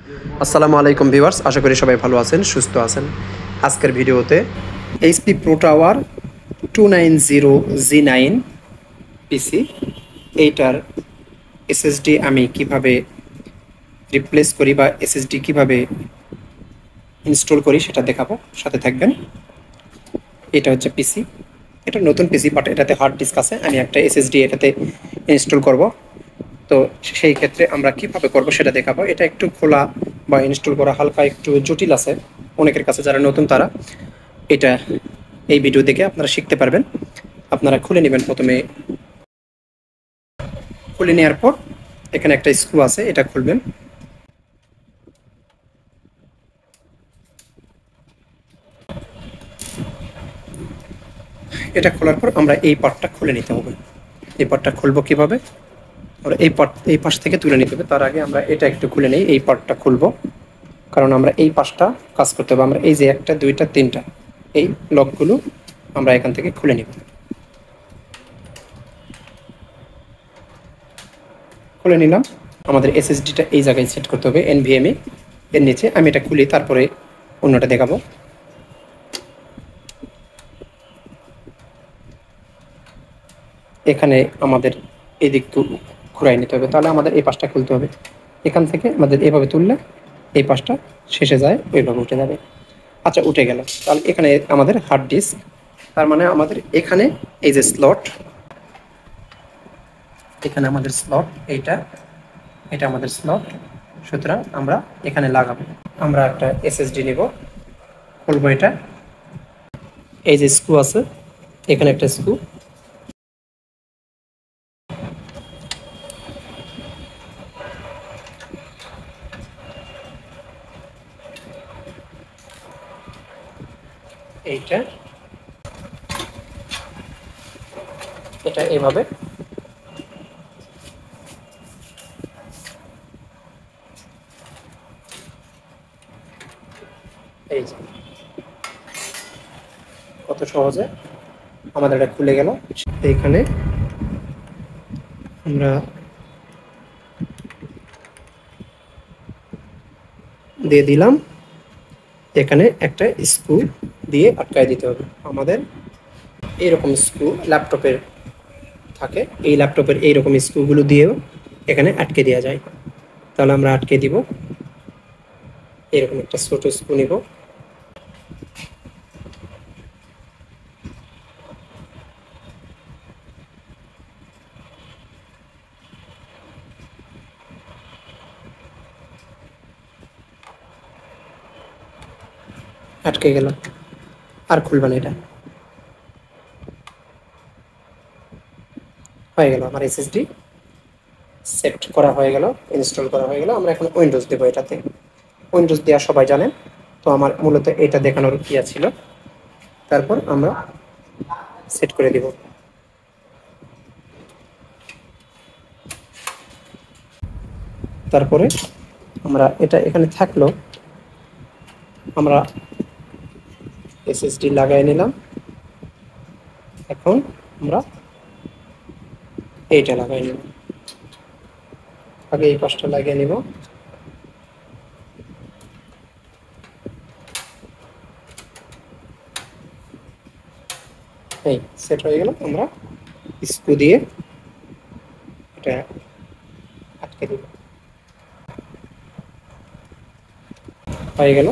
আসসালামু আলাইকুম ভিউয়ার্স, আশা করি সবাই ভালো আছেন, সুস্থ আছেন। আজকের ভিডিওতে এইচপি প্রো টাওয়ার 290G9 পিসি এইটার এসএসডি আমি কিভাবে রিপ্লেস করি বা এসএসডি কিভাবে ইনস্টল করি সেটা দেখাবো, সাথে থাকবেন। এটা হচ্ছে পিসি, এটা নতুন পিসি, বাট এটাতে হার্ড ডিস্ক আছে। আমি একটা এসএসডি এটাতে ইনস্টল করব, তো সেই ক্ষেত্রে আমরা কিভাবে করব সেটা দেখাবো। এটা একটু খোলা বা ইনস্টল করা হালকা একটু জটিল আছে অনেকের কাছে, যারা নতুন তারা এটা এই ভিডিও দেখে আপনারা শিখতে পারবেন। আপনারা খুলে নেবেন, প্রথমে খুলে নেওয়ার পর এখানে একটা স্ক্রু আছে, এটা খুলবেন। এটা খোলার পর আমরা এই পার্টটা খুলে নিতে হবে। এই পার্টটা খুলবো কিভাবে, আমরা এই পাশ থেকে তুলে নিতে হবে। তার আগে আমরা এটা একটু খুলে নেই, এই পার্টটা খুলবো, কারণ আমরা এই পাশটা কাজ করতে হবে। আমরা এই যে একটা দুইটা তিনটা এই লকগুলো আমরা এখান থেকে খুলে নিব। খুলে নিলাম। আমাদের এসএসডিটা এই জায়গায় সেট করতে হবে, এনভিএমে এর নিচে। আমি এটা খুলি, তারপরে অন্যটা দেখাবো। এখানে আমাদের এই দিকটু ঘুরাই নিতে হবে, তাহলে আমাদের এই পাশটা খুলতে হবে। এখান থেকে আমাদের এভাবে তুললে এই পাশটা শেষে যায়, ওইভাবে উঠে যাবে। আচ্ছা, উঠে গেল। তাহলে এখানে আমাদের হার্ড ডিস্ক, তার মানে আমাদের এখানে এই যে স্লট, এখানে আমাদের স্লট, এটা আমাদের স্লট। সুতরাং আমরা এখানে লাগাবো। আমরা একটা এসএসডি নিব, খুলবো এটা। এই যে স্ক্রু আছে, এখানে একটা স্ক্রু, এইটা এটা এভাবে এই যে কত সহজে আমাদের এটা খুলে গেল। এইখানে আমরা দিয়ে দিলাম, এখানে একটা স্ক্রু দিয়ে আটকায় দিতে হবে। আমাদের এইরকম স্ক্রু ল্যাপটপের থাকে, এই ল্যাপটপের এইরকম স্ক্রুগুলো দিয়েও এখানে আটকে দেওয়া যায়। তাহলে আমরা আটকে দিব। এরকম একটা ছোট স্ক্রু নিব, আটকে গেল, আর খুলবে না। এটা হয়ে গেল, আমার এসএসডি সেট করা হয়ে গেল, ইনস্টল করা হয়ে গেল। আমরা এখন উইন্ডোজ দেবো এটাতে। উইন্ডোজ দেওয়া সবাই জানেন, তো আমার মূলত এটা দেখানোর ইয়া ছিল। তারপর আমরা সেট করে দিব। তারপরে আমরা এটা এখানে থাকলো, আমরা এসএসডি লাগাই নিলাম। এখন আমরা এইটা লাগাই নিব। আগে এই পাশটা লাগিয়ে নিব। এই সেট হয়ে গেল। আমরা স্ক্রু দিয়ে এটা আটকে দিব। হয়ে গেল।